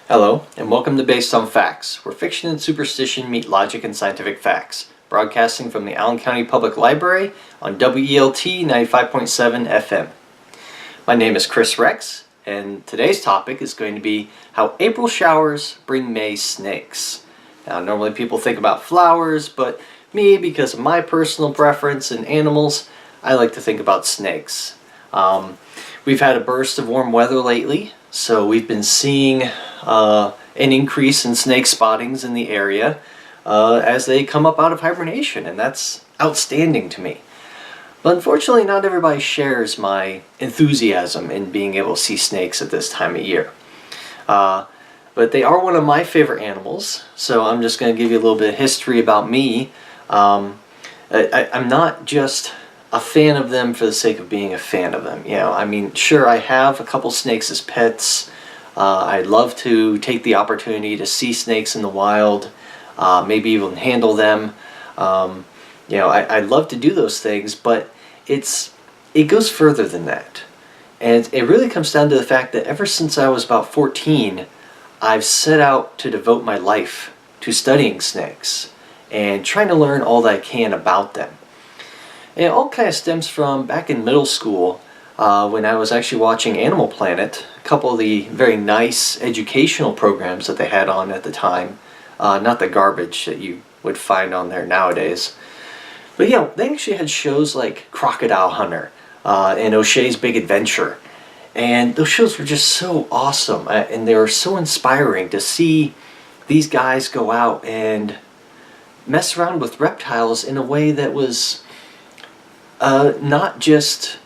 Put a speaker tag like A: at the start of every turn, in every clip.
A: Hello, and welcome to Based on Facts, where fiction and superstition meet logic and scientific facts, broadcasting from the Allen County Public Library on WELT 95.7 FM. My name is Chris Rex, and today's topic is going to be how April showers bring May snakes. Now, normally people think about flowers, but me, because of my personal preference in animals, I like to think about snakes. We've had a burst of warm weather lately, so we've been seeing an increase in snake spottings in the area as they come up out of hibernation, and that's outstanding to me. But unfortunately, not everybody shares my enthusiasm in being able to see snakes at this time of year. But they are one of my favorite animals, so I'm just going to give you a little bit of history about me. I'm not just a fan of them for the sake of being a fan of them. Sure, I have a couple snakes as pets. I'd love to take the opportunity to see snakes in the wild, maybe even handle them. I'd love to do those things, but it goes further than that. And it really comes down to the fact that ever since I was about 14, I've set out to devote my life to studying snakes and trying to learn all that I can about them. And it all kind of stems from back in middle school when I was actually watching Animal Planet, a couple of the very nice educational programs that they had on at the time, not the garbage that you would find on there nowadays. But they actually had shows like Crocodile Hunter and O'Shea's Big Adventure. And those shows were just so awesome, and they were so inspiring to see these guys go out and mess around with reptiles in a way that was not just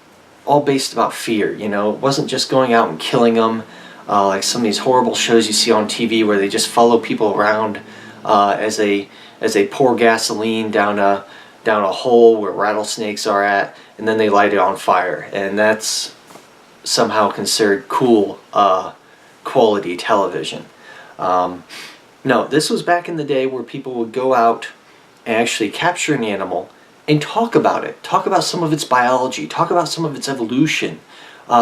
A: all based about fear. It wasn't just going out and killing them like some of these horrible shows you see on TV where they just follow people around as they pour gasoline down a hole where rattlesnakes are at, and then they light it on fire, and that's somehow considered cool quality television. No, this was back in the day where people would go out and actually capture an animal and talk about it. Talk about some of its biology, talk about some of its evolution,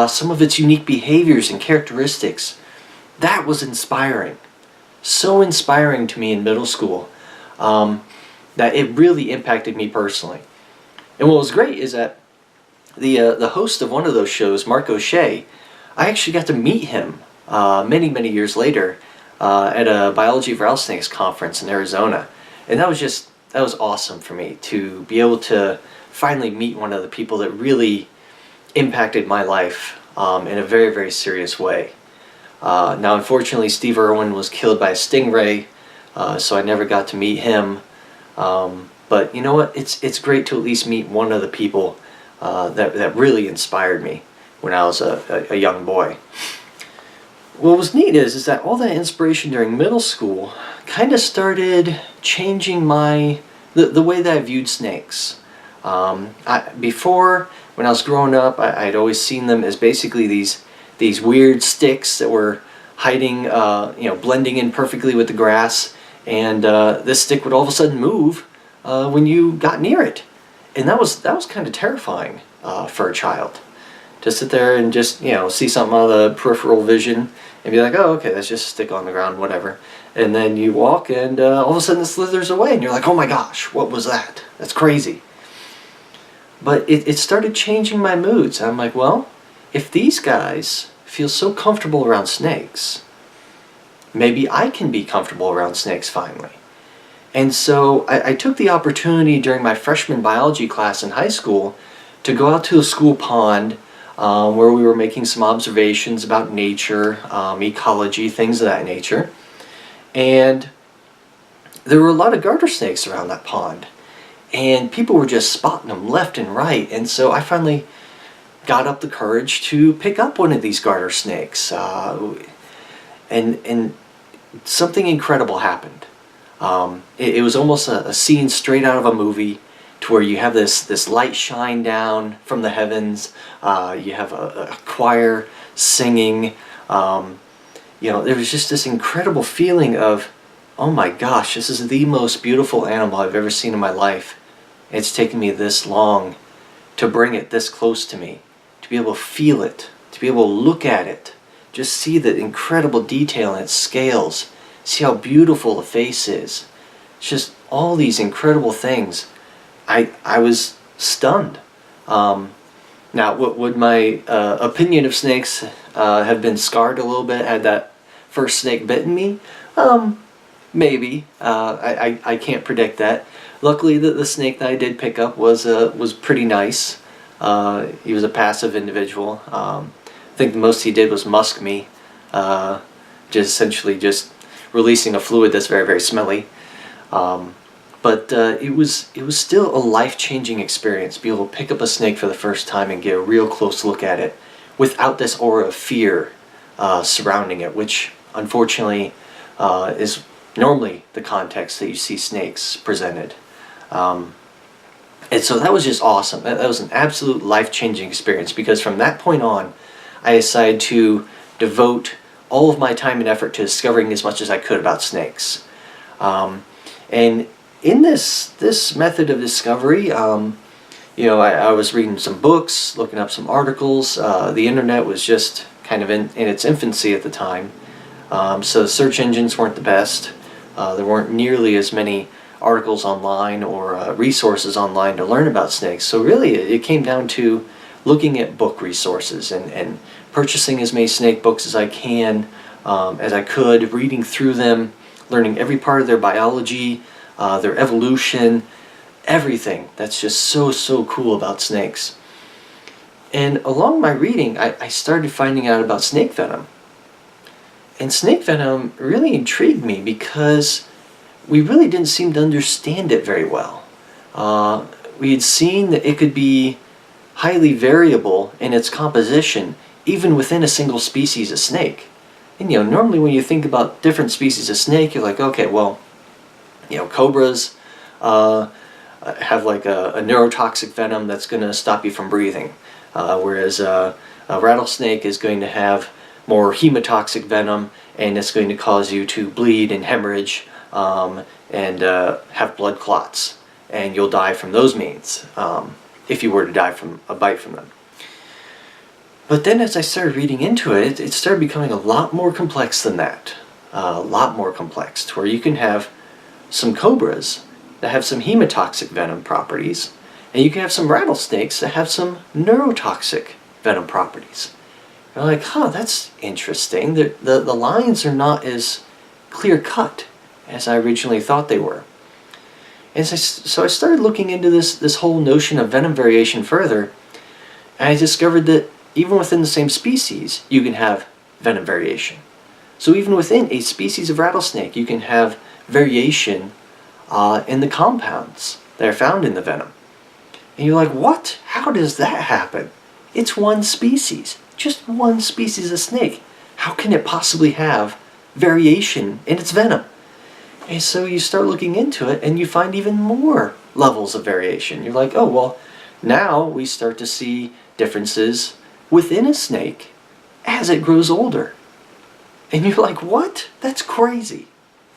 A: some of its unique behaviors and characteristics. That was inspiring. So inspiring to me in middle school that it really impacted me personally. And what was great is that the host of one of those shows, Mark O'Shea, I actually got to meet him many, many years later at a Biology of Rattlesnakes conference in Arizona. And that was awesome for me to be able to finally meet one of the people that really impacted my life in a very, very serious way. Now, unfortunately, Steve Irwin was killed by a stingray, so I never got to meet him. But you know what? It's great to at least meet one of the people that really inspired me when I was a young boy. What was neat is that all that inspiration during middle school kind of started changing the way that I viewed snakes. Before, when I was growing up, I'd always seen them as basically these weird sticks that were hiding, blending in perfectly with the grass, and this stick would all of a sudden move when you got near it. And that was kind of terrifying for a child, to sit there and just see something out of the peripheral vision and be like, oh, okay, that's just a stick on the ground, whatever. And then you walk and all of a sudden it slithers away and you're like, oh my gosh, what was that? That's crazy. But it started changing my moods. I'm like, well, if these guys feel so comfortable around snakes, maybe I can be comfortable around snakes finally. And so I took the opportunity during my freshman biology class in high school to go out to a school pond where we were making some observations about nature, ecology, things of that nature. And there were a lot of garter snakes around that pond. And people were just spotting them left and right. And so I finally got up the courage to pick up one of these garter snakes. And something incredible happened. It was almost a scene straight out of a movie, to where you have this light shine down from the heavens. You have a choir singing. There was just this incredible feeling of, oh my gosh, this is the most beautiful animal I've ever seen in my life. It's taken me this long to bring it this close to me, to be able to feel it, to be able to look at it, just see the incredible detail in its scales, see how beautiful the face is. It's just all these incredible things. I was stunned. Now, would my opinion of snakes have been scarred a little bit had that first snake bitten me? Maybe. I can't predict that. Luckily, the snake that I did pick up was pretty nice. He was a passive individual. I think the most he did was musk me, just essentially just releasing a fluid that's very, very smelly. But it was still a life-changing experience to be able to pick up a snake for the first time and get a real close look at it without this aura of fear surrounding it, which unfortunately is normally the context that you see snakes presented. And so that was just awesome. That was an absolute life-changing experience, because from that point on, I decided to devote all of my time and effort to discovering as much as I could about snakes. And in this method of discovery, I was reading some books, looking up some articles. The internet was just kind of in its infancy at the time, so the search engines weren't the best. There weren't nearly as many articles online or resources online to learn about snakes. So really it came down to looking at book resources and purchasing as many snake books as I could, reading through them, learning every part of their biology, their evolution, everything that's just so cool about snakes. And along my reading, I started finding out about snake venom. And snake venom really intrigued me because we really didn't seem to understand it very well. We had seen that it could be highly variable in its composition, even within a single species of snake. And normally when you think about different species of snake, you're like, okay, well, cobras have like a neurotoxic venom that's going to stop you from breathing, whereas a rattlesnake is going to have more hemotoxic venom, and it's going to cause you to bleed and hemorrhage and have blood clots, and you'll die from those means if you were to die from a bite from them. But then as I started reading into it, it started becoming a lot more complex than that. A lot more complex, to where you can have some cobras that have some hemotoxic venom properties, and you can have some rattlesnakes that have some neurotoxic venom properties. You're like, that's interesting. The lines are not as clear-cut as I originally thought they were. And so I started looking into this whole notion of venom variation further, and I discovered that even within the same species, you can have venom variation. So even within a species of rattlesnake, you can have variation in the compounds that are found in the venom. And you're like, what? How does that happen? It's one species, just one species of snake. How can it possibly have variation in its venom? And so you start looking into it, and you find even more levels of variation. You're like, oh, well, now we start to see differences within a snake as it grows older. And you're like, what? That's crazy.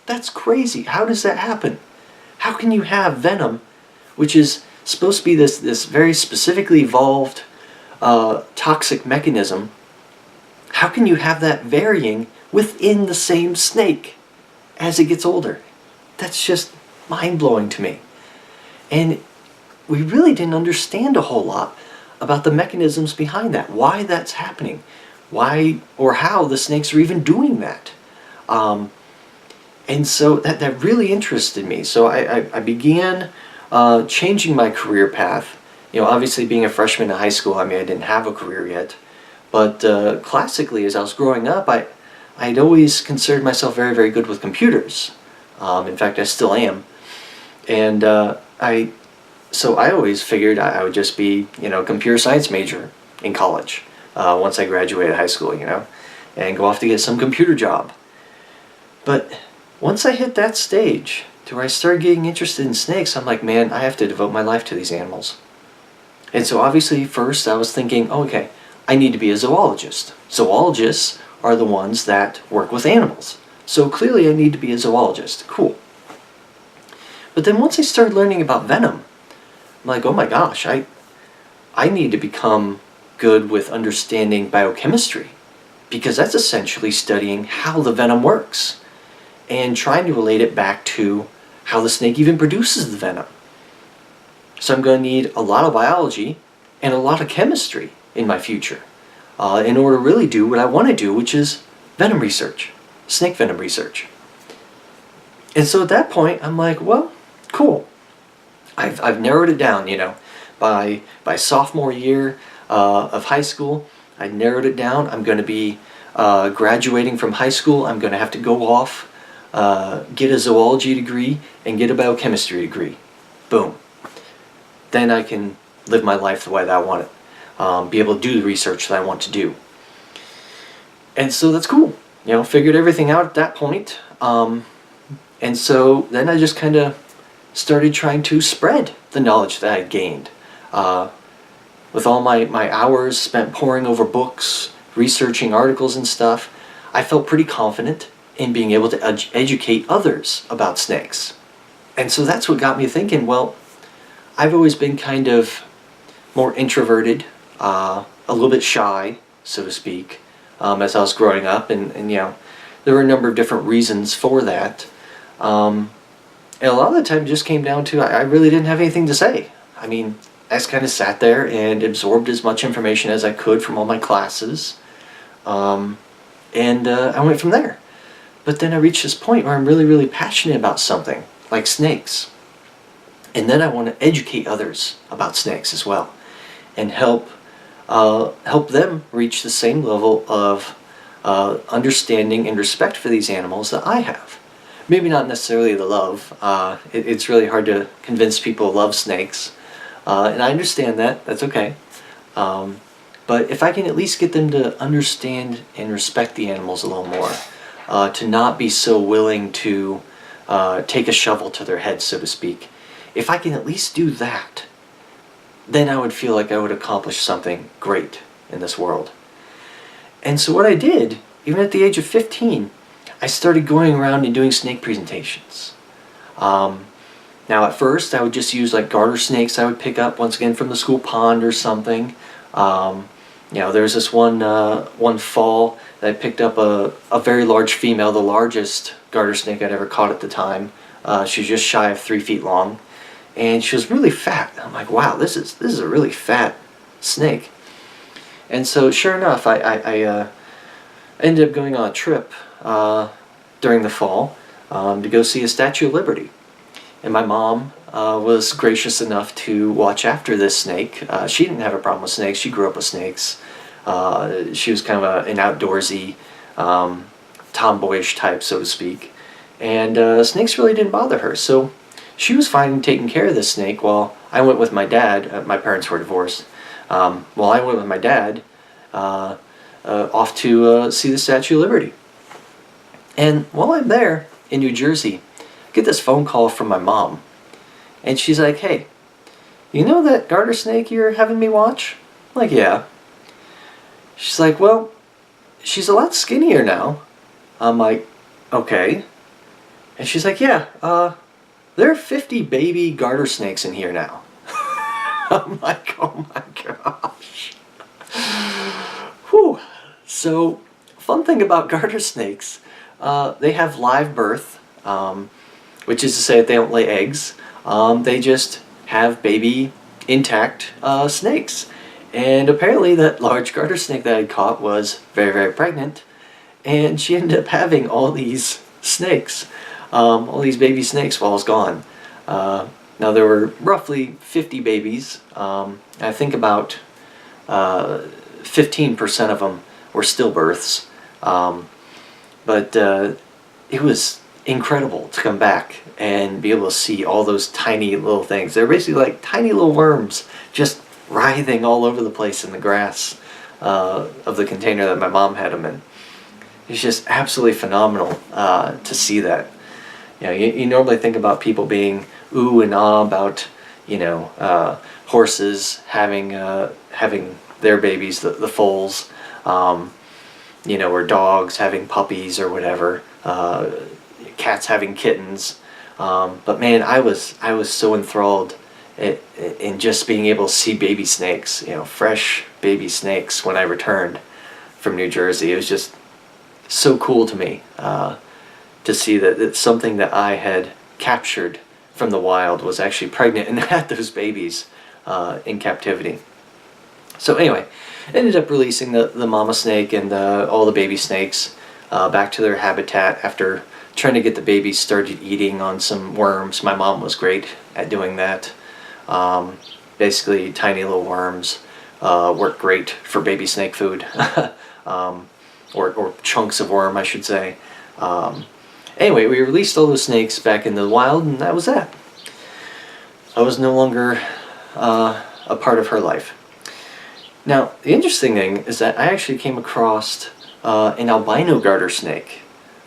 A: That's crazy. How does that happen? How can you have venom, which is supposed to be this very specifically evolved toxic mechanism? How can you have that varying within the same snake as it gets older? That's just mind-blowing to me. And we really didn't understand a whole lot about the mechanisms behind that, why that's happening, why or how the snakes are even doing that. And so that really interested me. So I began changing my career path. Obviously being a freshman in high school, I didn't have a career yet. But classically, as I was growing up, I'd always considered myself very, very good with computers. In fact, I still am. And so I always figured I would just be, a computer science major in college once I graduated high school, and go off to get some computer job. But once I hit that stage to where I started getting interested in snakes, I'm like, man, I have to devote my life to these animals. And so obviously first I was thinking, okay, I need to be a zoologist. Zoologists are the ones that work with animals. So clearly I need to be a zoologist. Cool. But then once I started learning about venom, I'm like, oh my gosh, I need to become good with understanding biochemistry. because that's essentially studying how the venom works and trying to relate it back to how the snake even produces the venom. So I'm going to need a lot of biology and a lot of chemistry in my future in order to really do what I want to do, which is venom research, snake venom research. And so at that point, I'm like, well, cool. I've narrowed it down, by sophomore year of high school. I narrowed it down. I'm going to be graduating from high school. I'm going to have to go off, get a zoology degree, and get a biochemistry degree. Boom. Then I can live my life the way that I want it. Be able to do the research that I want to do. And so that's cool. Figured everything out at that point. And so then I just kind of started trying to spread the knowledge that I had gained. With all my hours spent poring over books, researching articles and stuff, I felt pretty confident in being able to educate others about snakes. And so that's what got me thinking, well, I've always been kind of more introverted, a little bit shy, so to speak, as I was growing up, and there were a number of different reasons for that. And a lot of the time it just came down to I really didn't have anything to say. I mean, I just kind of sat there and absorbed as much information as I could from all my classes, and I went from there. But then I reached this point where I'm really, really passionate about something, like snakes. And then I want to educate others about snakes as well, and help them reach the same level of understanding and respect for these animals that I have. Maybe not necessarily the love. It's really hard to convince people to love snakes, and I understand that. That's okay. But if I can at least get them to understand and respect the animals a little more, to not be so willing to take a shovel to their head, so to speak. If I can at least do that, then I would feel like I would accomplish something great in this world. And so what I did, even at the age of 15, I started going around and doing snake presentations. Now at first I would just use like garter snakes I would pick up once again from the school pond or something. There was this one fall that I picked up a very large female, the largest garter snake I'd ever caught at the time. She was just shy of 3 feet long, and she was really fat. I'm like, wow, this is a really fat snake. And so sure enough, I ended up going on a trip during the fall to go see a Statue of Liberty. And my mom was gracious enough to watch after this snake. She didn't have a problem with snakes. She grew up with snakes. She was kind of an outdoorsy, tomboyish type, so to speak. And snakes really didn't bother her. So she was fine taking care of this snake while I went with my dad. My parents were divorced. While I went with my dad off to see the Statue of Liberty. And while I'm there in New Jersey, I get this phone call from my mom. And she's like, hey, you know that garter snake you're having me watch? I'm like, yeah. She's like, well, she's a lot skinnier now. I'm like, okay. And she's like, yeah, there are 50 baby garter snakes in here now. I'm like, oh my gosh. Whew. So, fun thing about garter snakes, they have live birth, which is to say that they don't lay eggs. They just have baby intact snakes. And apparently that large garter snake that I caught was very, very pregnant, and she ended up having all these snakes, all these baby snakes while I was gone. Now there were roughly 50 babies. I think about 15% of them were stillbirths. But it was incredible to come back and be able to see all those tiny little things. They're basically like tiny little worms just writhing all over the place in the grass of the container that my mom had them in. It's just absolutely phenomenal to see that. You normally think about people being ooh and ah about horses having their babies, the foals, or dogs having puppies or whatever, cats having kittens. But man, I was so enthralled in just being able to see baby snakes, fresh baby snakes when I returned from New Jersey. It was just so cool to me to see that it's something that I had captured from the wild was actually pregnant and had those babies in captivity. So anyway, ended up releasing the mama snake and all the baby snakes back to their habitat after trying to get the babies started eating on some worms. My mom was great at doing that. Basically, tiny little worms work great for baby snake food, or chunks of worm, I should say. Anyway, we released all those snakes back in the wild, and that was that. I was no longer a part of her life. Now, the interesting thing is that I actually came across an albino garter snake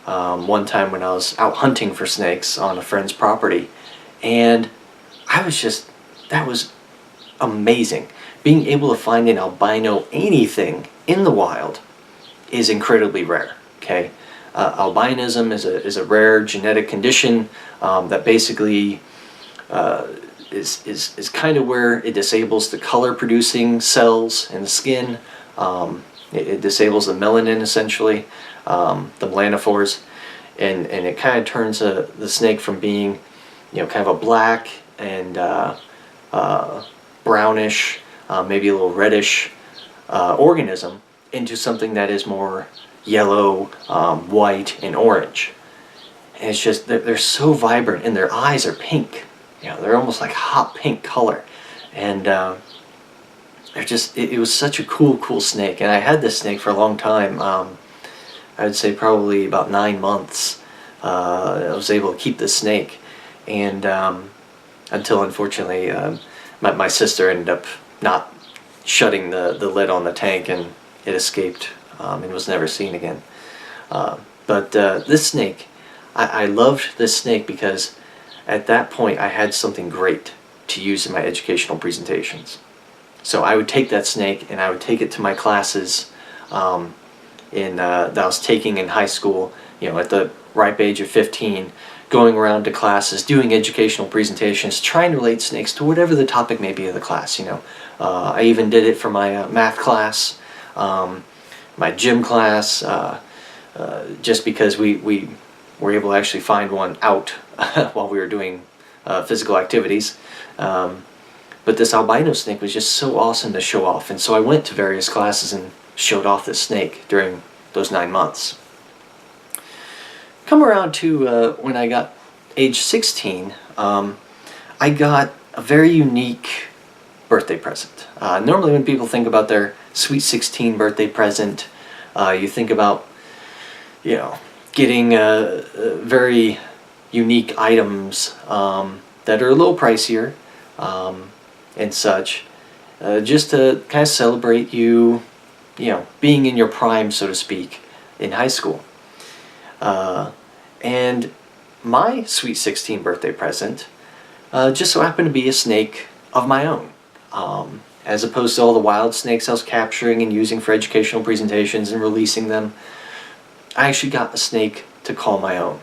A: one time when I was out hunting for snakes on a friend's property, and that was amazing. Being able to find an albino anything in the wild is incredibly rare. Okay, albinism is a rare genetic condition that basically is kind of where it disables the color producing cells in the skin. It disables the melanin, essentially, the melanophores, and it kind of turns the snake from being, kind of a black and brownish, maybe a little reddish organism into something that is more yellow, white, and orange. And it's just, they're so vibrant, and their eyes are pink. They're almost like hot pink color. And it was such a cool snake. And I had this snake for a long time. I would say probably about 9 months. I was able to keep this snake. And until, unfortunately, my sister ended up not shutting the lid on the tank, and it escaped and was never seen again. But this snake, I loved this snake because at that point I had something great to use in my educational presentations. So I would take that snake and I would take it to my classes that I was taking in high school, at the ripe age of 15, going around to classes, doing educational presentations, trying to relate snakes to whatever the topic may be of the class. I even did it for my math class, my gym class, just because we were able to actually find one out while we were doing physical activities. But this albino snake was just so awesome to show off, and so I went to various classes and showed off this snake during those 9 months. Come around to when I got age 16, I got a very unique birthday present. Normally when people think about their sweet 16 birthday present, you think about, getting very unique items that are a little pricier and such, just to kind of celebrate you being in your prime, so to speak, in high school. And my sweet 16 birthday present just so happened to be a snake of my own. As opposed to all the wild snakes I was capturing and using for educational presentations and releasing them, I actually got a snake to call my own.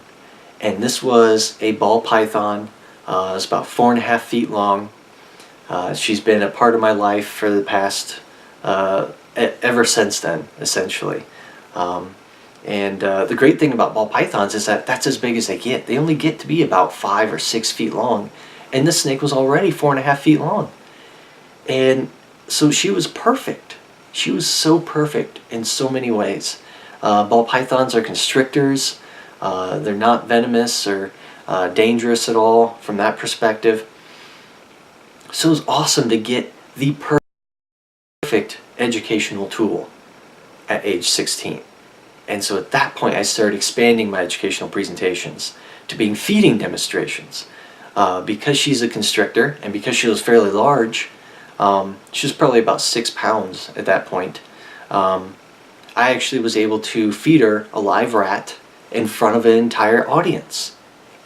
A: And this was a ball python. It was about 4.5 feet long. She's been a part of my life for the past, ever since then, essentially. And the great thing about ball pythons is that that's as big as they get. They only get to be about 5 or 6 feet long. And this snake was already 4.5 feet long. And so she was perfect. She was so perfect in so many ways. Ball pythons are constrictors. They're not venomous or dangerous at all from that perspective. So it was awesome to get the perfect educational tool at age 16. And so at that point I started expanding my educational presentations to being feeding demonstrations. Because she's a constrictor and because she was fairly large, she was probably about 6 pounds at that point, I actually was able to feed her a live rat in front of an entire audience.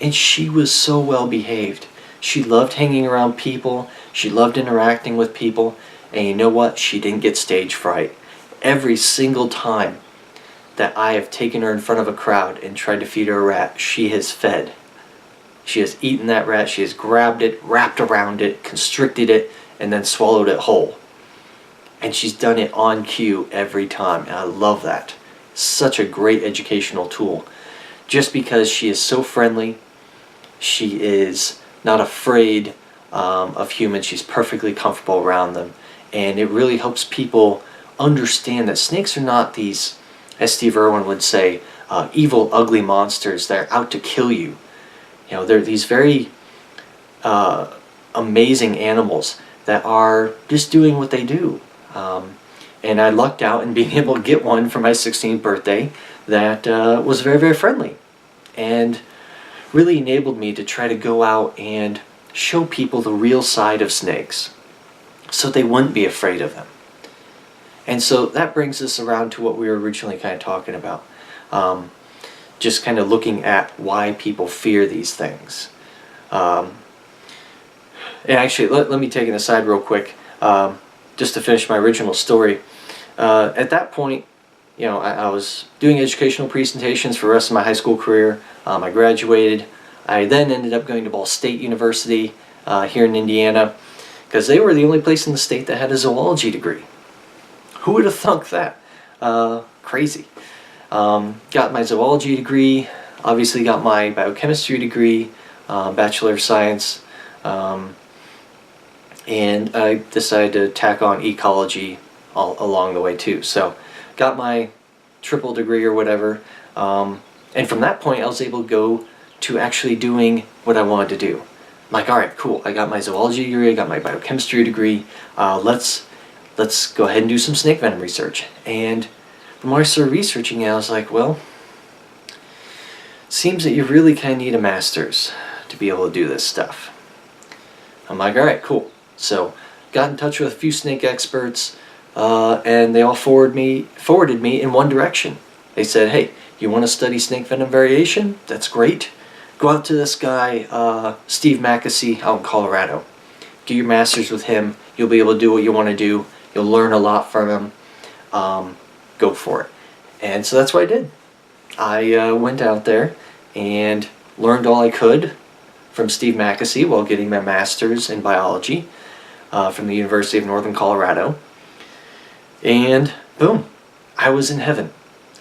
A: And she was so well behaved. She loved hanging around people, she loved interacting with people, and you know what? She didn't get stage fright. Every single time that I have taken her in front of a crowd and tried to feed her a rat, she has fed. She has eaten that rat, she has grabbed it, wrapped around it, constricted it, and then swallowed it whole. And she's done it on cue every time, and I love that. Such a great educational tool. Just because she is so friendly, she is not afraid of humans, she's perfectly comfortable around them. And it really helps people understand that snakes are not these, as Steve Irwin would say, evil, ugly monsters that are out to kill you. You know, they're these very amazing animals that are just doing what they do. And I lucked out in being able to get one for my 16th birthday that was very, very friendly and really enabled me to try to go out and show people the real side of snakes so they wouldn't be afraid of them. And so that brings us around to what we were originally kind of talking about. Just kind of looking at why people fear these things. And actually, let me take an aside real quick, just to finish my original story. At that point, you know, I was doing educational presentations for the rest of my high school career. I graduated. I then ended up going to Ball State University here in Indiana because they were the only place in the state that had a zoology degree. Who would have thunk that? Crazy. Got my zoology degree, obviously got my biochemistry degree, Bachelor of Science, and I decided to tack on ecology all along the way too. So got my triple degree or whatever, and from that point I was able to go to actually doing what I wanted to do. I'm like, alright, cool, I got my zoology degree, I got my biochemistry degree, let's go ahead and do some snake venom research. And the more I started researching it, I was like, well, seems that you really kind of need a master's to be able to do this stuff. I'm like, alright, cool. So got in touch with a few snake experts, and they all forwarded me in one direction. They said, hey, you want to study snake venom variation? That's great. Go out to this guy, Steve Mackesy, out in Colorado. Do your master's with him. You'll be able to do what you want to do. You'll learn a lot from him. Go for it. And so that's what I did. I went out there and learned all I could from Steve Mackesy while getting my master's in biology from the University of Northern Colorado. And boom, I was in heaven.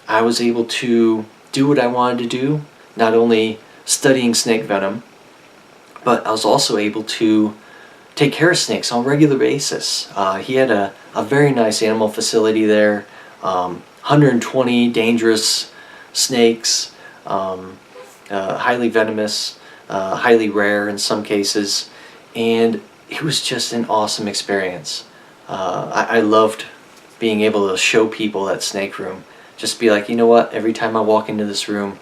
A: I was able to do what I wanted to do, not only studying snake venom, but I was also able to take care of snakes on a regular basis. He had a very nice animal facility there, 120 dangerous snakes, highly venomous, highly rare in some cases, and it was just an awesome experience. I loved being able to show people that snake room. Just be like, you know what, every time I walk into this room,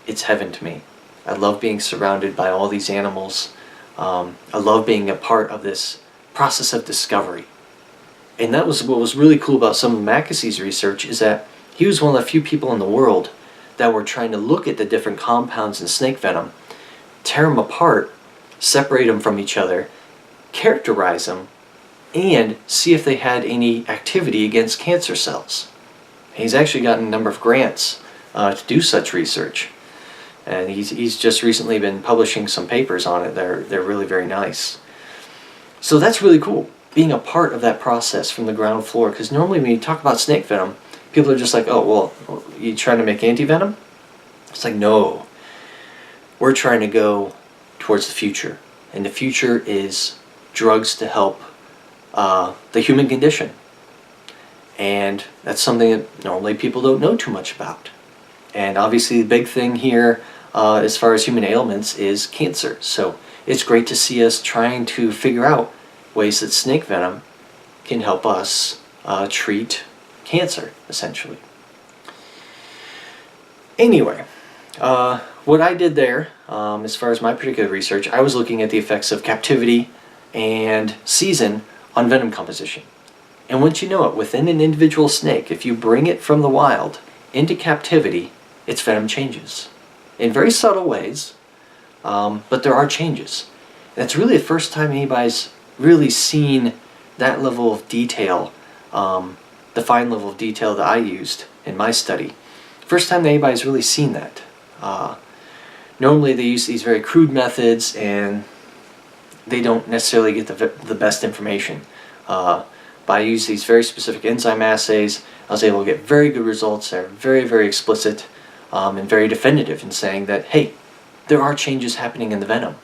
A: it's heaven to me. I love being surrounded by all these animals. I love being a part of this process of discovery. And that was what was really cool about some of Mackesy's research, is that he was one of the few people in the world that were trying to look at the different compounds in snake venom, tear them apart, separate them from each other, characterize them, and see if they had any activity against cancer cells. And he's actually gotten a number of grants to do such research. And he's just recently been publishing some papers on it. They're really very nice. So that's really cool, being a part of that process from the ground floor, because normally when you talk about snake venom, people are just like, oh, well, you trying to make anti-venom? It's like, no. We're trying to go towards the future. And the future is drugs to help the human condition. And that's something that normally people don't know too much about. And obviously the big thing here as far as human ailments is cancer. So it's great to see us trying to figure out ways that snake venom can help us treat cancer, essentially. Anyway, what I did there, as far as my particular research, I was looking at the effects of captivity and season on venom composition. And once you know it, within an individual snake, if you bring it from the wild into captivity, its venom changes. In very subtle ways, but there are changes. And it's really the first time anybody's really seen that level of detail, the fine level of detail that I used in my study. First time that anybody's really seen that. Normally they use these very crude methods and they don't necessarily get the best information. But I used these very specific enzyme assays. I was able to get very good results that are very, very explicit and very definitive in saying that, hey, there are changes happening in the venom.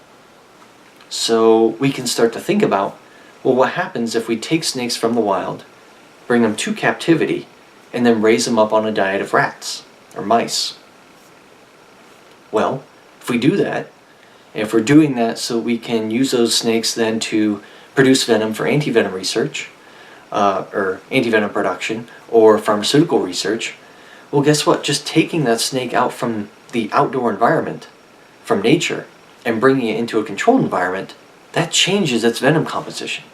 A: So we can start to think about, well, what happens if we take snakes from the wild, bring them to captivity, and then raise them up on a diet of rats or mice? Well, if we do that, and if we're doing that so we can use those snakes then to produce venom for antivenom research, or antivenom production, or pharmaceutical research, well, guess what? Just taking that snake out from the outdoor environment, from nature, and bringing it into a controlled environment, that changes its venom composition.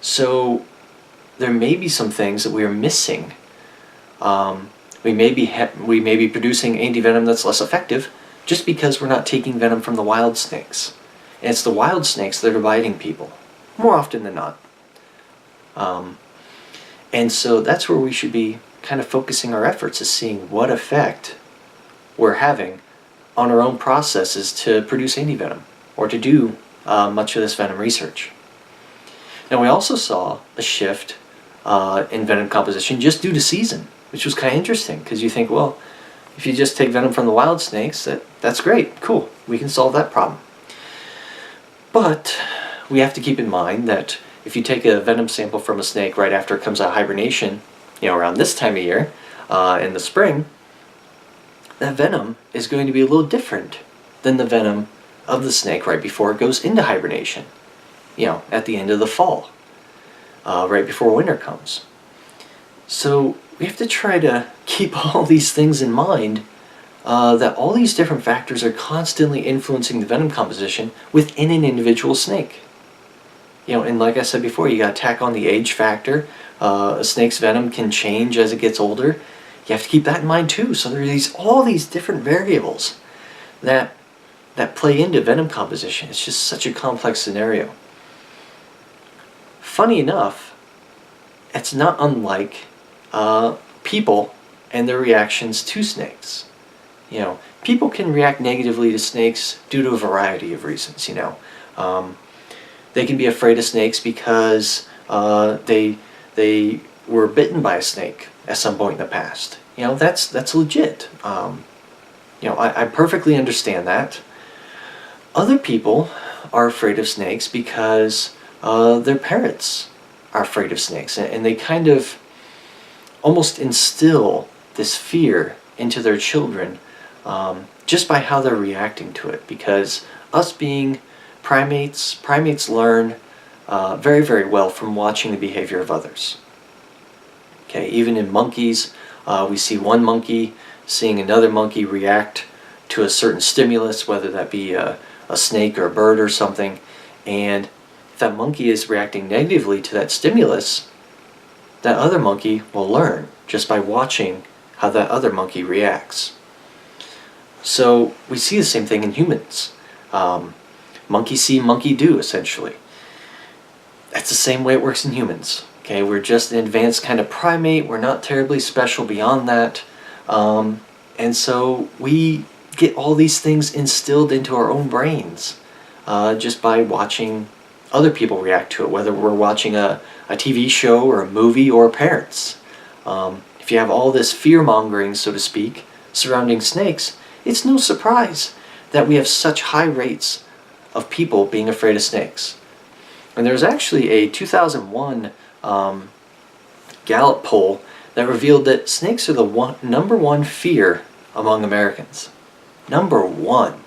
A: So there may be some things that we are missing. We may be producing antivenom that's less effective just because we're not taking venom from the wild snakes. And it's the wild snakes that are biting people, more often than not. And so that's where we should be kind of focusing our efforts, is seeing what effect we're having on our own processes to produce antivenom, or to do much of this venom research. Now, we also saw a shift in venom composition just due to season, which was kind of interesting, because you think, well, if you just take venom from the wild snakes, that's great, cool, we can solve that problem. But we have to keep in mind that if you take a venom sample from a snake right after it comes out of hibernation, around this time of year, in the spring, that venom is going to be a little different than the venom of the snake right before it goes into hibernation, at the end of the fall, right before winter comes. So we have to try to keep all these things in mind, that all these different factors are constantly influencing the venom composition within an individual snake. And like I said before, you got to tack on the age factor. A snake's venom can change as it gets older. You have to keep that in mind too. So there are all these different variables that play into venom composition. It's just such a complex scenario. Funny enough, it's not unlike people and their reactions to snakes. People can react negatively to snakes due to a variety of reasons. They can be afraid of snakes because they were bitten by a snake at some point in the past. That's legit. I perfectly understand that. Other people are afraid of snakes because their parents are afraid of snakes, and they kind of almost instill this fear into their children just by how they're reacting to it. Because us being primates learn very, very well from watching the behavior of others. Okay, even in monkeys, we see one monkey seeing another monkey react to a certain stimulus, whether that be a snake or a bird or something, and if that monkey is reacting negatively to that stimulus, that other monkey will learn just by watching how that other monkey reacts. So we see the same thing in humans. Monkey see, monkey do, essentially. That's the same way it works in humans. Okay, we're just an advanced kind of primate. We're not terribly special beyond that. And so we get all these things instilled into our own brains just by watching other people react to it, whether we're watching a TV show or a movie or parents. If you have all this fear-mongering, so to speak, surrounding snakes, it's no surprise that we have such high rates of people being afraid of snakes. And there's actually a 2001 Gallup poll that revealed that snakes are the number one fear among Americans. Number one.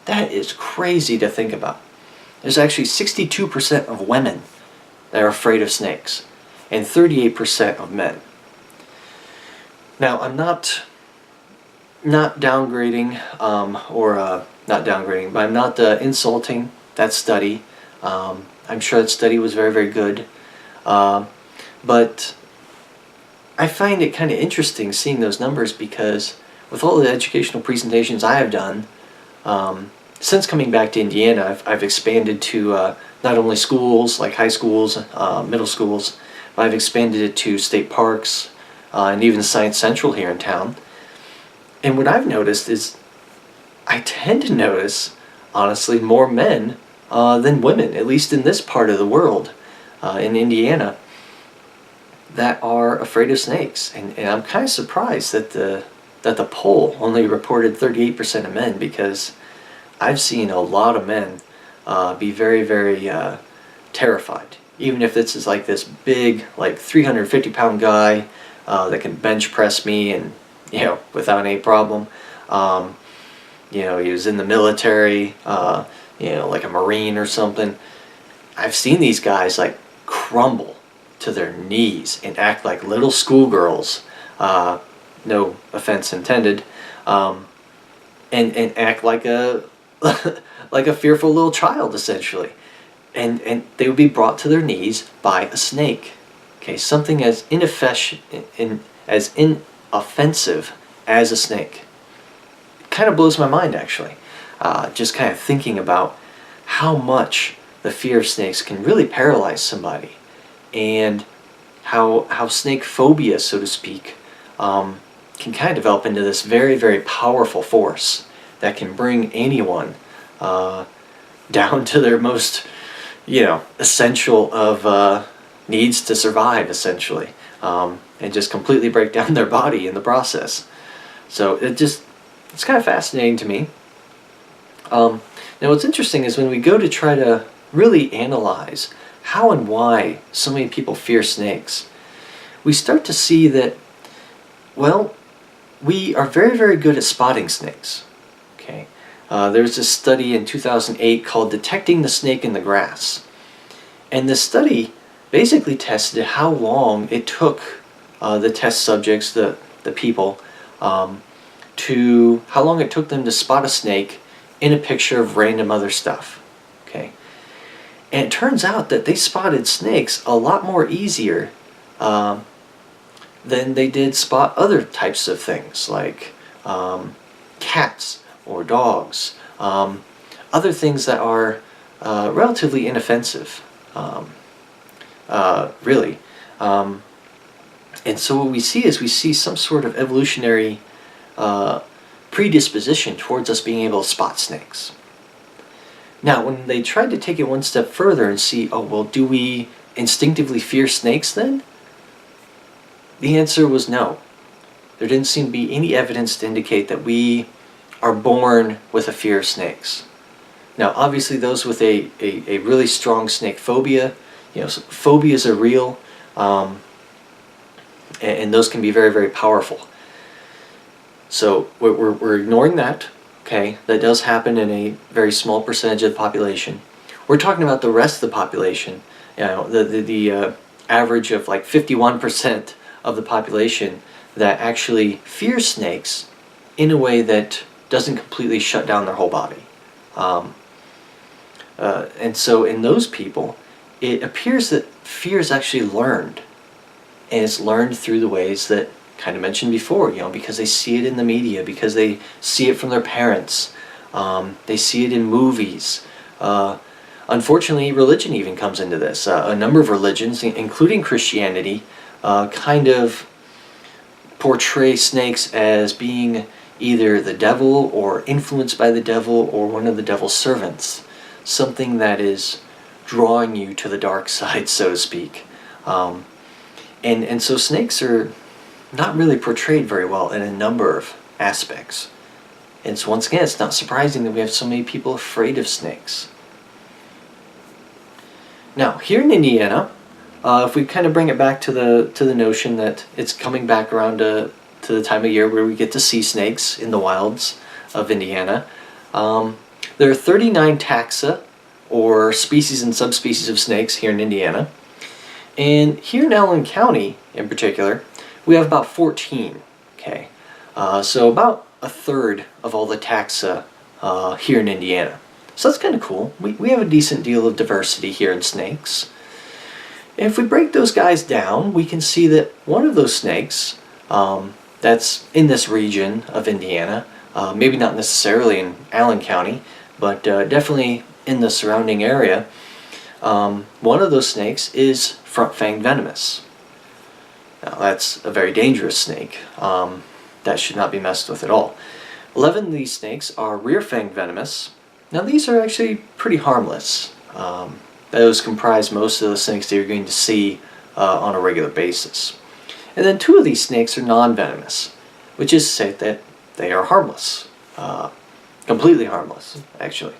A: That is crazy to think about. There's actually 62% of women that are afraid of snakes, and 38% of men. Now, I'm not downgrading, not downgrading, but I'm not insulting that study. I'm sure that study was very, very good. But I find it kind of interesting seeing those numbers, because with all the educational presentations I have done, since coming back to Indiana, I've expanded to not only schools, like high schools, middle schools, but I've expanded it to state parks, and even Science Central here in town. And what I've noticed is I tend to notice, honestly, more men than women, at least in this part of the world, in Indiana. that are afraid of snakes, and I'm kind of surprised that the poll only reported 38% of men, because I've seen a lot of men be very, very terrified. Even if this is like this big, like 350-pound guy that can bench press me, and without any problem. He was in the military, like a Marine or something. I've seen these guys like crumble to their knees and act like little schoolgirls, no offense intended, and act like a like a fearful little child, essentially. And they would be brought to their knees by a snake. Okay, something as inoffensive as a snake. It kind of blows my mind, actually. Just kind of thinking about how much the fear of snakes can really paralyze somebody, and how snake phobia, so to speak, can kind of develop into this very, very powerful force that can bring anyone down to their most, essential of needs to survive, essentially, and just completely break down their body in the process. So it's kind of fascinating to me. Now what's interesting is when we go to try to really analyze how and why so many people fear snakes, we start to see that, well, we are very, very good at spotting snakes. Okay, there was this study in 2008 called Detecting the Snake in the Grass. And this study basically tested how long it took the test subjects, the people, how long it took them to spot a snake in a picture of random other stuff. Okay, and it turns out that they spotted snakes a lot more easier than they did spot other types of things, like cats or dogs, other things that are relatively inoffensive, really. And so what we see is some sort of evolutionary predisposition towards us being able to spot snakes. Now, when they tried to take it one step further and see, oh, well, do we instinctively fear snakes then? The answer was no. There didn't seem to be any evidence to indicate that we are born with a fear of snakes. Now, obviously, those with a really strong snake phobia, phobias are real, and those can be very, very powerful. So we're ignoring that. Okay, that does happen in a very small percentage of the population. We're talking about the rest of the population. The average of like 51% of the population that actually fears snakes in a way that doesn't completely shut down their whole body. And so in those people, it appears that fear is actually learned. And it's learned through the ways that kind of mentioned before, because they see it in the media, because they see it from their parents, they see it in movies. Unfortunately, religion even comes into this. A number of religions, including Christianity, kind of portray snakes as being either the devil or influenced by the devil or one of the devil's servants, something that is drawing you to the dark side, so to speak. And so snakes are not really portrayed very well in a number of aspects. And so once again, it's not surprising that we have so many people afraid of snakes. Now, here in Indiana, if we kind of bring it back to the notion that it's coming back around to the time of year where we get to see snakes in the wilds of Indiana, there are 39 taxa, or species and subspecies of snakes here in Indiana. And here in Allen County, in particular, we have about 14. Okay, so about a third of all the taxa here in Indiana. So that's kind of cool. We have a decent deal of diversity here in snakes. And if we break those guys down, we can see that one of those snakes that's in this region of Indiana, maybe not necessarily in Allen County, but definitely in the surrounding area, one of those snakes is front-fanged venomous. Now that's a very dangerous snake. That should not be messed with at all. 11 of these snakes are rear-fanged venomous. Now these are actually pretty harmless. Those comprise most of the snakes that you're going to see on a regular basis. And then 2 of these snakes are non-venomous, which is to say that they are harmless, completely harmless, actually.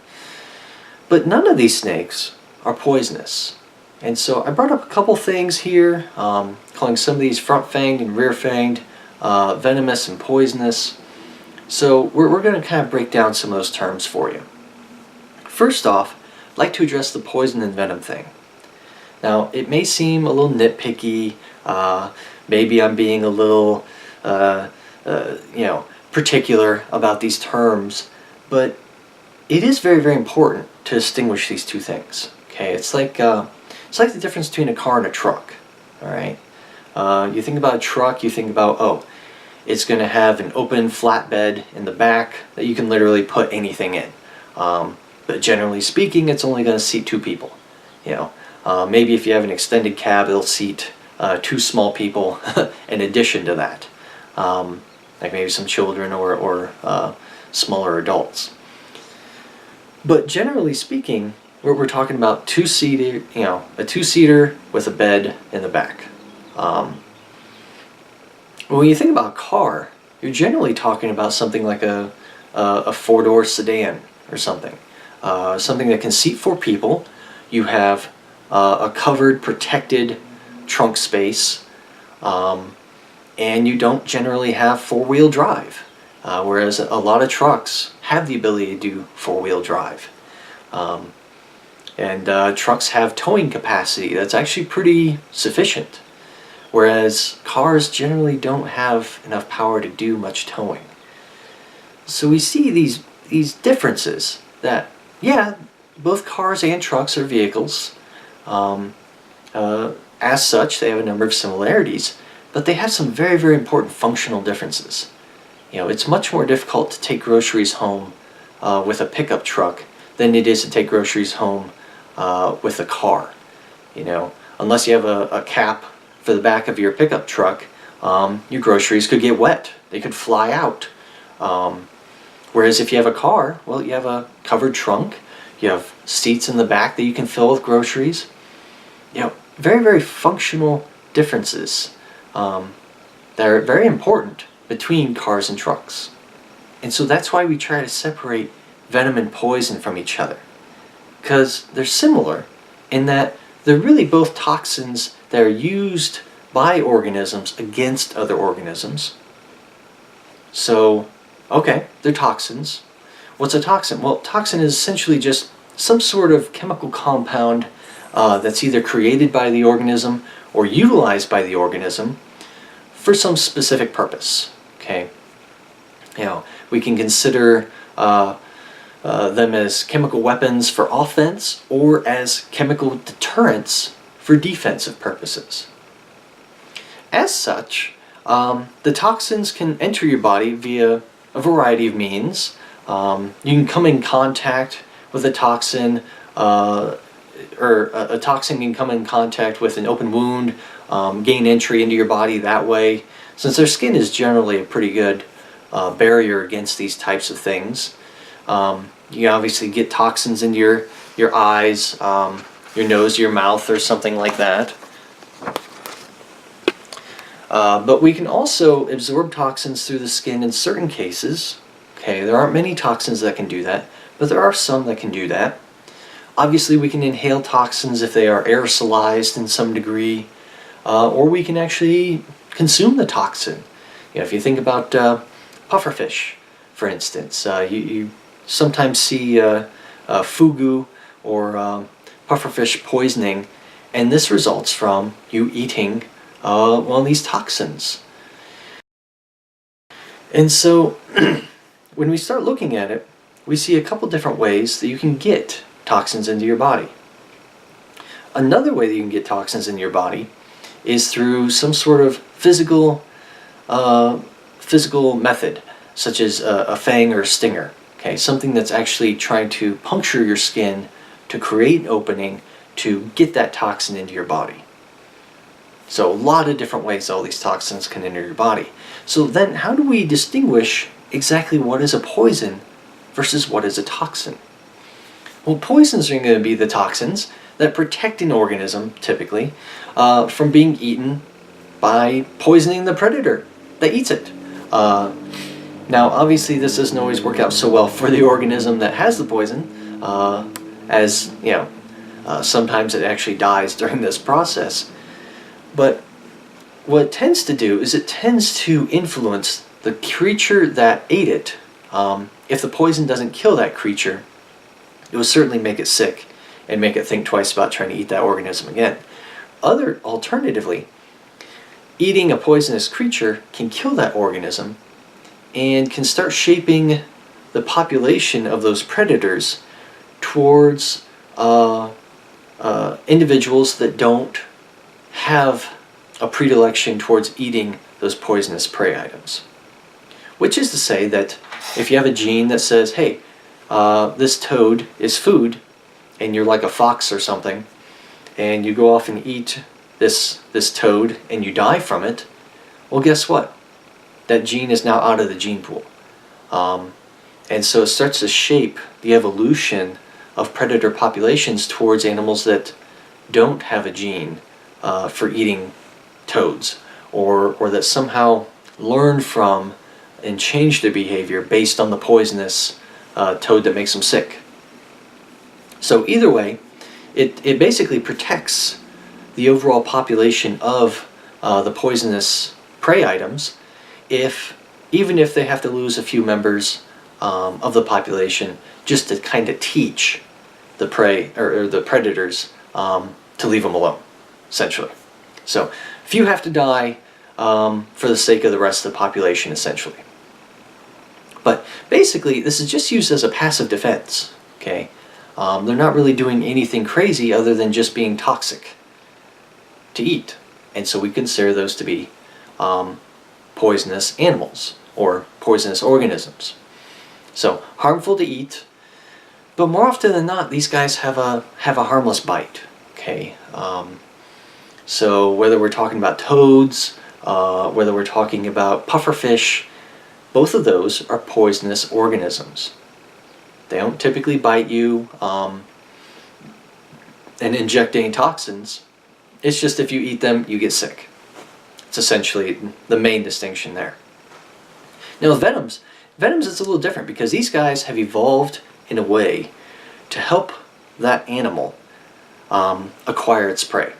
A: But none of these snakes are poisonous. And so I brought up a couple things here, calling some of these front-fanged and rear-fanged venomous and poisonous. So we're going to kind of break down some of those terms for you. First off, I'd like to address the poison and venom thing. Now, it may seem a little nitpicky, maybe I'm being a little, particular about these terms, but it is very, very important to distinguish these 2 things. Okay, it's like the difference between a car and a truck. All right, you think about a truck, you think about, oh, it's going to have an open flatbed in the back that you can literally put anything in. But generally speaking, it's only going to seat 2 people. Maybe if you have an extended cab, it'll seat 2 small people in addition to that, like maybe some children or smaller adults. But generally speaking, we're talking about 2-seater, a 2-seater with a bed in the back. When you think about a car, you're generally talking about something like a 4-door sedan or something. Something that can seat 4 people. You have a covered, protected trunk space, and you don't generally have 4-wheel drive, whereas a lot of trucks have the ability to do 4-wheel drive. And trucks have towing capacity that's actually pretty sufficient, whereas cars generally don't have enough power to do much towing. So we see these differences that, yeah, both cars and trucks are vehicles. As such, they have a number of similarities, but they have some very, very important functional differences. It's much more difficult to take groceries home with a pickup truck than it is to take groceries home with a car. Unless you have a cap for the back of your pickup truck, your groceries could get wet. They could fly out. Whereas if you have a car, well, you have a covered trunk, you have seats in the back that you can fill with groceries. Very, very functional differences that are very important between cars and trucks. And so that's why we try to separate venom and poison from each other, because they're similar in that they're really both toxins that are used by organisms against other organisms. So, okay, they're toxins. What's a toxin? Well, toxin is essentially just some sort of chemical compound that's either created by the organism or utilized by the organism for some specific purpose. Okay, we can consider them as chemical weapons for offense or as chemical deterrents for defensive purposes. As such, the toxins can enter your body via a variety of means. You can come in contact with a toxin, or a toxin can come in contact with an open wound, gain entry into your body that way. Since their skin is generally a pretty good barrier against these types of things. You obviously get toxins into your eyes, your nose, your mouth, or something like that. But we can also absorb toxins through the skin in certain cases. Okay, there aren't many toxins that can do that, but there are some that can do that. Obviously, we can inhale toxins if they are aerosolized in some degree, or we can actually consume the toxin. If you think about pufferfish, for instance, you sometimes see fugu or pufferfish poisoning, and this results from you eating one of these toxins. And so, when we start looking at it, we see a couple different ways that you can get toxins into your body. Another way that you can get toxins into your body is through some sort of physical method, such as a fang or a stinger. Okay, something that's actually trying to puncture your skin to create an opening to get that toxin into your body. So a lot of different ways all these toxins can enter your body. So then how do we distinguish exactly what is a poison versus what is a toxin? Well, poisons are going to be the toxins that protect an organism, typically, from being eaten by poisoning the predator that eats it. Now, obviously, this doesn't always work out so well for the organism that has the poison, as you know, sometimes it actually dies during this process. But what it tends to do is it tends to influence the creature that ate it. If the poison doesn't kill that creature, it will certainly make it sick and make it think twice about trying to eat that organism again. Alternatively, eating a poisonous creature can kill that organism and can start shaping the population of those predators towards individuals that don't have a predilection towards eating those poisonous prey items. Which is to say that if you have a gene that says, hey, this toad is food, and you're like a fox or something, and you go off and eat this toad and you die from it, well, guess what? That gene is now out of the gene pool. And so it starts to shape the evolution of predator populations towards animals that don't have a gene for eating toads, or that somehow learn from and change their behavior based on the poisonous toad that makes them sick. So either way, it basically protects the overall population of the poisonous prey items, even if they have to lose a few members of the population just to kind of teach the prey or the predators to leave them alone, essentially. So a few have to die for the sake of the rest of the population, essentially. But basically, this is just used as a passive defense. Okay, they're not really doing anything crazy other than just being toxic to eat, and so we consider those to be poisonous animals or poisonous organisms. So harmful to eat, but more often than not, these guys have a harmless bite. Okay, so whether we're talking about toads, whether we're talking about pufferfish, both of those are poisonous organisms. They don't typically bite you and inject any toxins. It's just if you eat them, you get sick. It's essentially the main distinction there. Now with venoms it's a little different because these guys have evolved in a way to help that animal acquire its prey.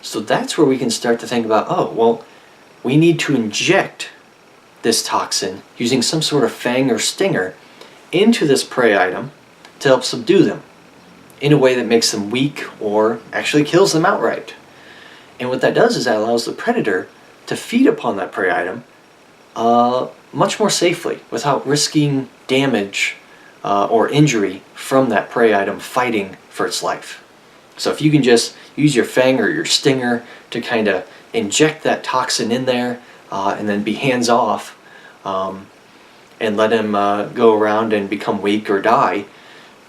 A: So that's where we can start to think about, oh, well, we need to inject this toxin using some sort of fang or stinger into this prey item to help subdue them in a way that makes them weak or actually kills them outright. And what that does is that allows the predator to feed upon that prey item much more safely without risking damage or injury from that prey item fighting for its life. So if you can just use your fang or your stinger to kind of inject that toxin in there and then be hands off and let him go around and become weak or die,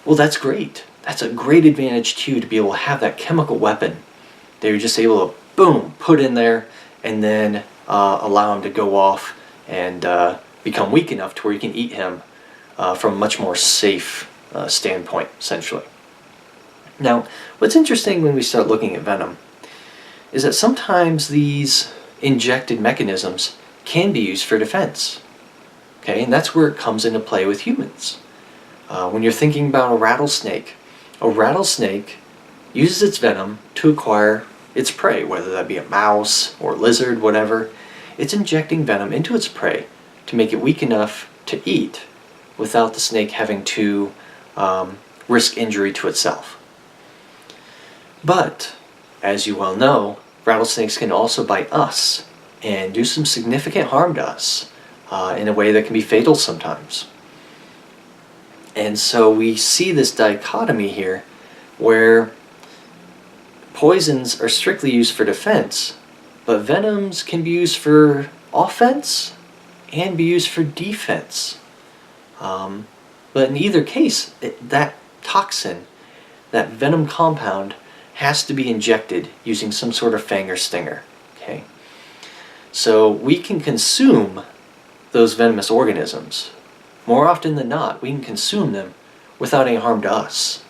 A: well, that's great. That's a great advantage to you to be able to have that chemical weapon that you're just able to, boom, put in there and then allow him to go off and become weak enough to where you can eat him from a much more safe standpoint, essentially. Now, what's interesting when we start looking at venom is that sometimes these injected mechanisms can be used for defense. Okay, and that's where it comes into play with humans. When you're thinking about a rattlesnake uses its venom to acquire its prey, whether that be a mouse or a lizard, whatever. It's injecting venom into its prey to make it weak enough to eat without the snake having to risk injury to itself. But, as you well know, rattlesnakes can also bite us and do some significant harm to us in a way that can be fatal sometimes. And so we see this dichotomy here where poisons are strictly used for defense, but venoms can be used for offense and be used for defense. But in either case, that toxin, that venom compound, has to be injected using some sort of fang or stinger. Okay? So we can consume those venomous organisms. More often than not, we can consume them without any harm to us.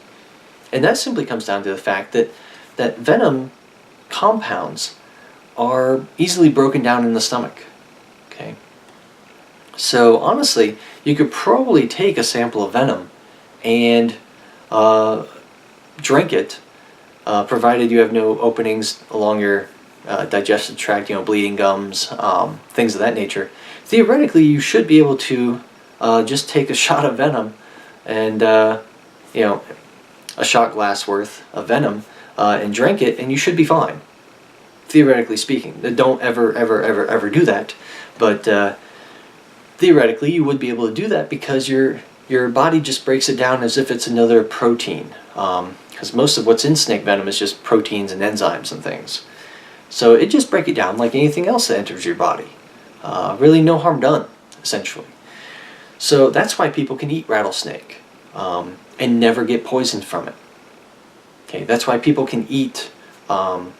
A: And that simply comes down to the fact that venom compounds are easily broken down in the stomach. Okay? So honestly, you could probably take a sample of venom and drink it, provided you have no openings along your digestive tract, bleeding gums, things of that nature. Theoretically, you should be able to just take a shot of venom and, a shot glass worth of venom and drink it, and you should be fine. Theoretically speaking. Don't ever do that. But theoretically, you would be able to do that because your body just breaks it down as if it's another protein. Because most of what's in snake venom is just proteins and enzymes and things. So it just break it down like anything else that enters your body. Really no harm done, essentially. So that's why people can eat rattlesnake and never get poisoned from it. Okay, that's why people can eat some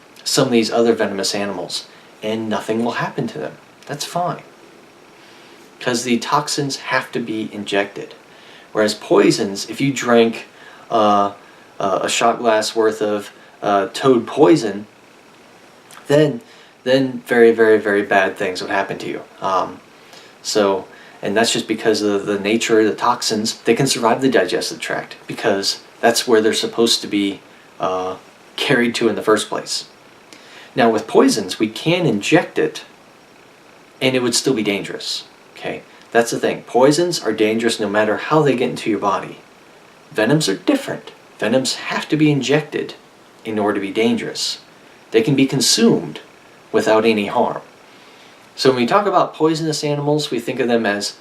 A: of these other venomous animals and nothing will happen to them. That's fine. Because the toxins have to be injected. Whereas poisons, if you drank a shot glass worth of toad poison, then very bad things would happen to you. And that's just because of the nature of the toxins. They can survive the digestive tract because that's where they're supposed to be carried to in the first place. Now with poisons, we can inject it and it would still be dangerous. Okay, that's the thing. Poisons are dangerous no matter how they get into your body. Venoms are different. Venoms have to be injected in order to be dangerous. They can be consumed without any harm. So when we talk about poisonous animals, we think of them as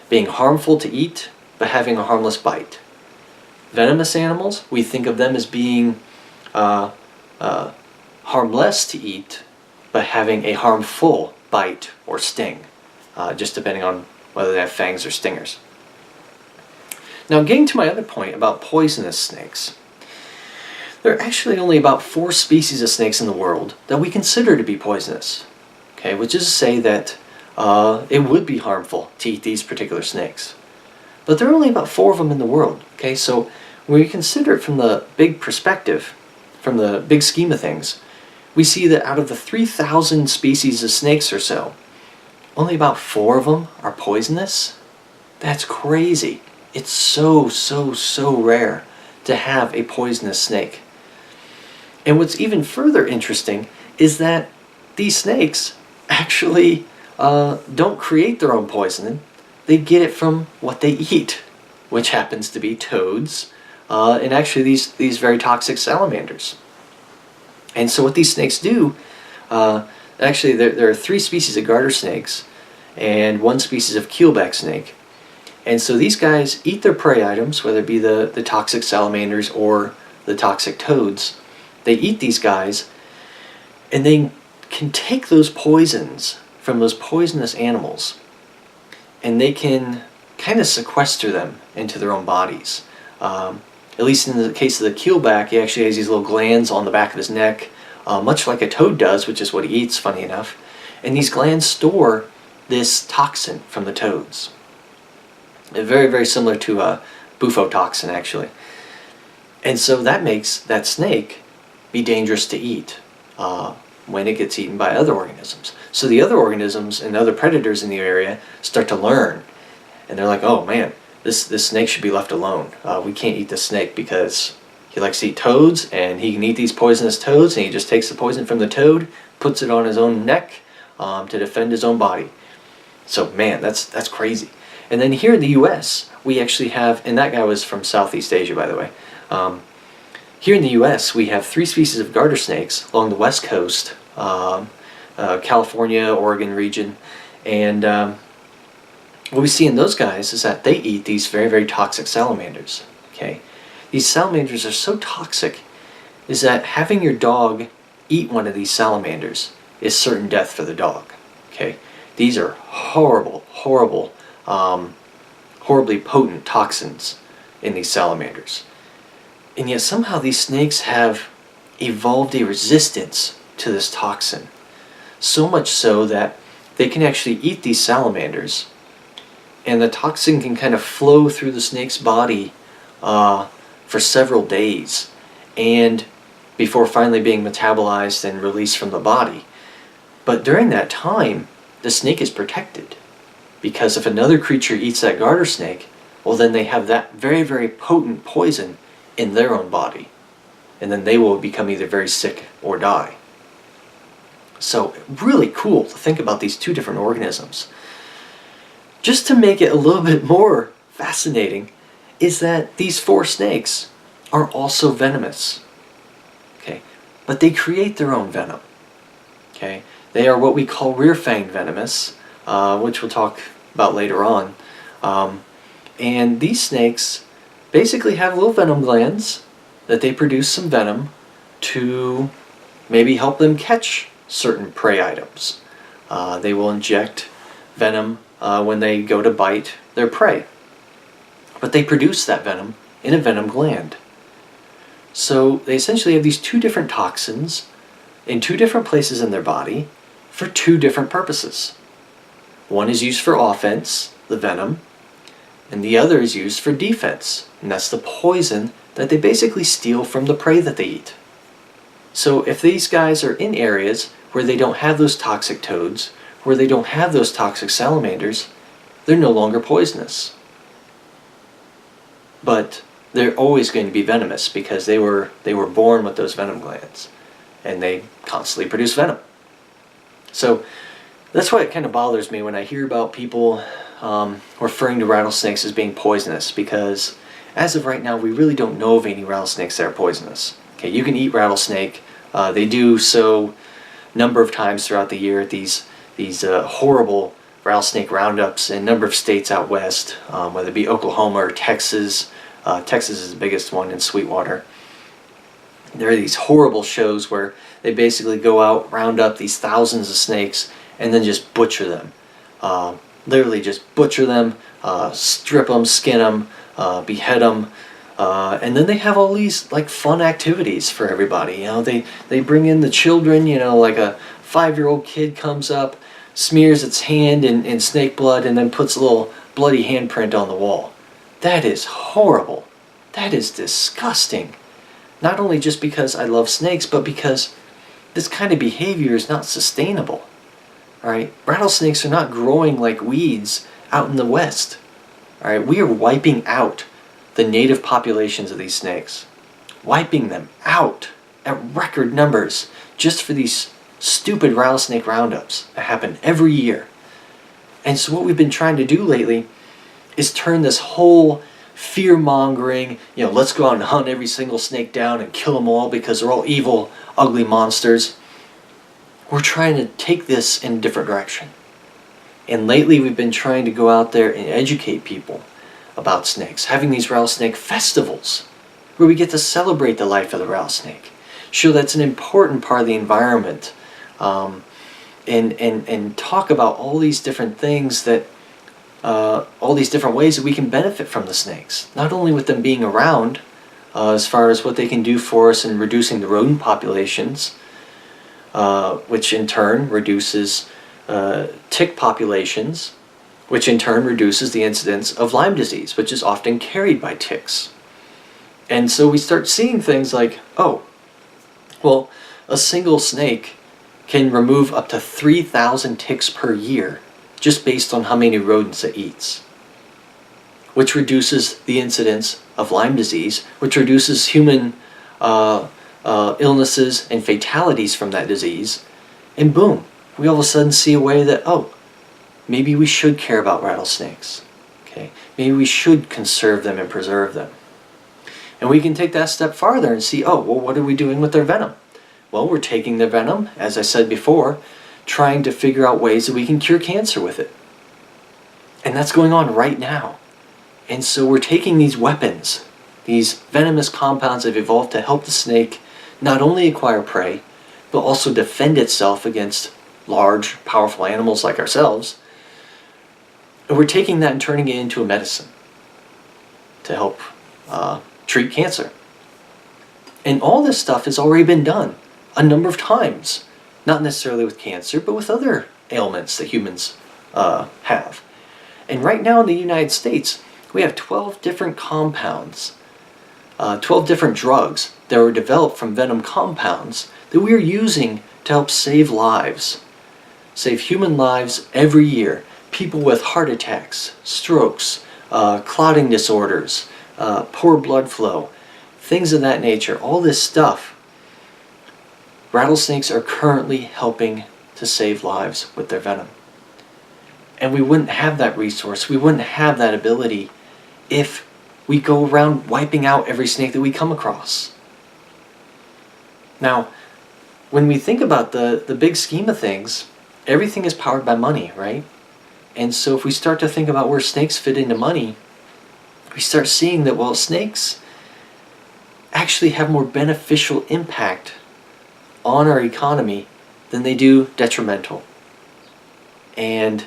A: being harmful to eat, but having a harmless bite. Venomous animals, we think of them as being harmless to eat, but having a harmful bite or sting, just depending on whether they have fangs or stingers. Now getting to my other point about poisonous snakes, there are actually only about 4 species of snakes in the world that we consider to be poisonous. Okay, which is to say that it would be harmful to eat these particular snakes. But there are only about 4 of them in the world. Okay, so when we consider it from the big perspective, from the big scheme of things, we see that out of the 3,000 species of snakes or so, only about 4 of them are poisonous. That's crazy. It's so rare to have a poisonous snake. And what's even further interesting is that these snakes actually don't create their own poison. They get it from what they eat, which happens to be toads, and actually these very toxic salamanders. And so what these snakes do, actually there are 3 species of garter snakes and 1 species of keelback snake. And so these guys eat their prey items, whether it be the toxic salamanders or the toxic toads. They eat these guys, and they can take those poisons from those poisonous animals, and they can kind of sequester them into their own bodies. At least in the case of the keelback, he actually has these little glands on the back of his neck, much like a toad does, which is what he eats, funny enough. And these glands store this toxin from the toads. Very similar to bufotoxin, actually. And so that makes that snake be dangerous to eat when it gets eaten by other organisms. So the other organisms and other predators in the area start to learn, and they're like, oh man, this snake should be left alone. We can't eat this snake because he likes to eat toads, and he can eat these poisonous toads, and he just takes the poison from the toad, puts it on his own neck to defend his own body. So man, that's crazy. And then here in the U.S., we actually have, and that guy was from Southeast Asia, by the way. Here in the U.S., we have 3 species of garter snakes along the west coast, California, Oregon region, and what we see in those guys is that they eat these very toxic salamanders. Okay, these salamanders are so toxic, is that having your dog eat one of these salamanders is certain death for the dog. Okay, these are horrible, horribly potent toxins in these salamanders. And yet somehow these snakes have evolved a resistance to this toxin. So much so that they can actually eat these salamanders, and the toxin can kind of flow through the snake's body for several days. and before finally being metabolized and released from the body. But during that time, the snake is protected, because if another creature eats that garter snake, well, then they have that very, very potent poison in their own body, and then they will become either very sick or die. So really cool to think about these two different organisms. Just to make it a little bit more fascinating is that these 4 snakes are also venomous. Okay, but they create their own venom. Okay, they are what we call rear-fanged venomous, which we'll talk about later on. And these snakes basically have little venom glands that they produce some venom to maybe help them catch certain prey items. They will inject venom when they go to bite their prey. But they produce that venom in a venom gland. So they essentially have these 2 different toxins in 2 different places in their body for 2 different purposes. One is used for offense, the venom, and the other is used for defense, and that's the poison that they basically steal from the prey that they eat. So if these guys are in areas where they don't have those toxic toads, where they don't have those toxic salamanders, they're no longer poisonous. But they're always going to be venomous because they were born with those venom glands, and they constantly produce venom. So that's why it kind of bothers me when I hear about people referring to rattlesnakes as being poisonous, because as of right now we really don't know of any rattlesnakes that are poisonous. Okay, you can eat rattlesnake. They do so a number of times throughout the year at these horrible rattlesnake roundups in a number of states out west, whether it be Oklahoma or Texas. Texas is the biggest one in Sweetwater. There are these horrible shows where they basically go out, round up these thousands of snakes, and then just butcher them. Literally just butcher them, strip them, skin them, behead them, and then they have all these like fun activities for everybody. You know, they bring in the children. You know, like a 5-year-old kid comes up, smears its hand in snake blood, and then puts a little bloody handprint on the wall. That is horrible. That is disgusting. Not only just because I love snakes, but because this kind of behavior is not sustainable. Alright? Rattlesnakes are not growing like weeds out in the West. Alright? We are wiping out the native populations of these snakes. Wiping them out at record numbers just for these stupid rattlesnake roundups that happen every year. And so what we've been trying to do lately is turn this whole fear-mongering, you know, let's go out and hunt every single snake down and kill them all because they're all evil, ugly monsters. We're trying to take this in a different direction. And lately we've been trying to go out there and educate people about snakes, having these rattlesnake festivals where we get to celebrate the life of the rattlesnake, show that's an important part of the environment, and talk about all these different things that all these different ways that we can benefit from the snakes, not only with them being around, as far as what they can do for us in reducing the rodent populations, which in turn reduces tick populations, which in turn reduces the incidence of Lyme disease, which is often carried by ticks. And so we start seeing things like, oh, well, a single snake can remove up to 3,000 ticks per year just based on how many rodents it eats, which reduces the incidence of Lyme disease, which reduces human illnesses and fatalities from that disease, and boom, we all of a sudden see a way that, oh, maybe we should care about rattlesnakes. Okay, maybe we should conserve them and preserve them. And we can take that step farther and see, oh, well, what are we doing with their venom? Well, we're taking their venom, as I said before, trying to figure out ways that we can cure cancer with it. And that's going on right now. And so we're taking these weapons, these venomous compounds that have evolved to help the snake not only acquire prey, but also defend itself against large, powerful animals like ourselves. And we're taking that and turning it into a medicine to help treat cancer. And all this stuff has already been done a number of times. Not necessarily with cancer, but with other ailments that humans have. And right now in the United States, we have 12 different compounds 12 different drugs that were developed from venom compounds that we are using to help save lives. Save human lives every year. People with heart attacks, strokes, clotting disorders, poor blood flow, things of that nature. All this stuff, rattlesnakes are currently helping to save lives with their venom. And we wouldn't have that resource, we wouldn't have that ability if we go around wiping out every snake that we come across. Now, when we think about the big scheme of things, everything is powered by money, right? And so if we start to think about where snakes fit into money, we start seeing that, well, snakes actually have more beneficial impact on our economy than they do detrimental. And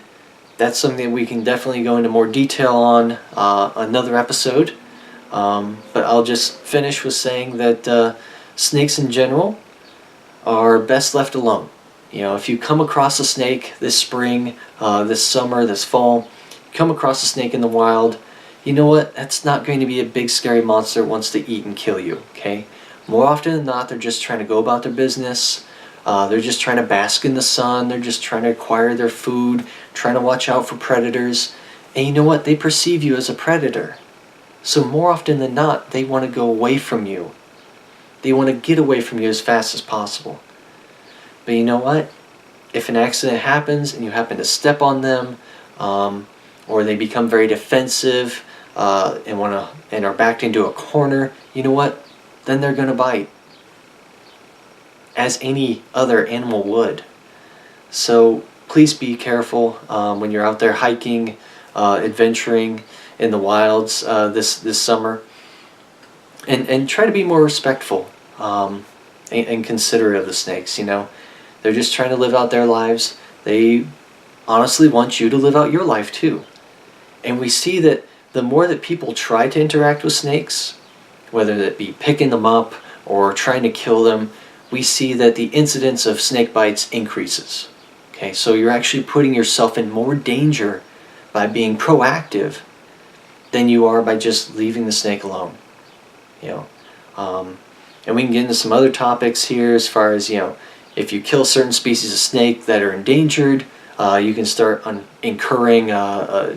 A: that's something that we can definitely go into more detail on another episode. But I'll just finish with saying that snakes in general are best left alone. If you come across a snake this spring, this summer, this fall, come across a snake in the wild, you know what? That's not going to be a big scary monster that wants to eat and kill you, okay? More often than not, they're just trying to go about their business. They're just trying to bask in the sun. They're just trying to acquire their food, trying to watch out for predators. And you know what? They perceive you as a predator. So more often than not, they want to go away from you. They want to get away from you as fast as possible. But you know what? If an accident happens and you happen to step on them, or they become very defensive and are backed into a corner, you know what? Then they're going to bite, as any other animal would. So please be careful when you're out there hiking, adventuring in the wilds this summer, and try to be more respectful and considerate of the snakes. They're just trying to live out their lives. They honestly want you to live out your life too. And we see that the more that people try to interact with snakes, whether that be picking them up or trying to kill them, we see that the incidence of snake bites increases. Okay, so you're actually putting yourself in more danger by being proactive than you are by just leaving the snake alone. And we can get into some other topics here as far as, if you kill certain species of snake that are endangered, you can start incurring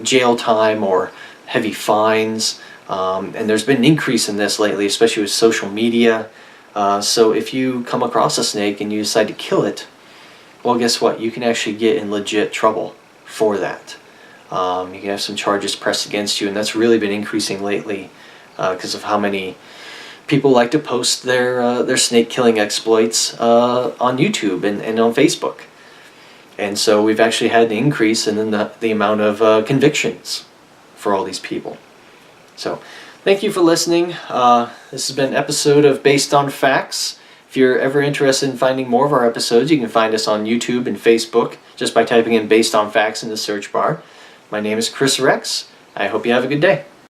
A: jail time or heavy fines. And there's been an increase in this lately, especially with social media. So if you come across a snake and you decide to kill it, well, guess what? You can actually get in legit trouble for that. You can have some charges pressed against you, and that's really been increasing lately because of how many people like to post their snake killing exploits on YouTube and on Facebook. And so we've actually had an increase in the amount of convictions for all these people. So thank you for listening. This has been an episode of Based on Facts. If you're ever interested in finding more of our episodes, you can find us on YouTube and Facebook just by typing in Based on Facts in the search bar. My name is Chris Rex. I hope you have a good day.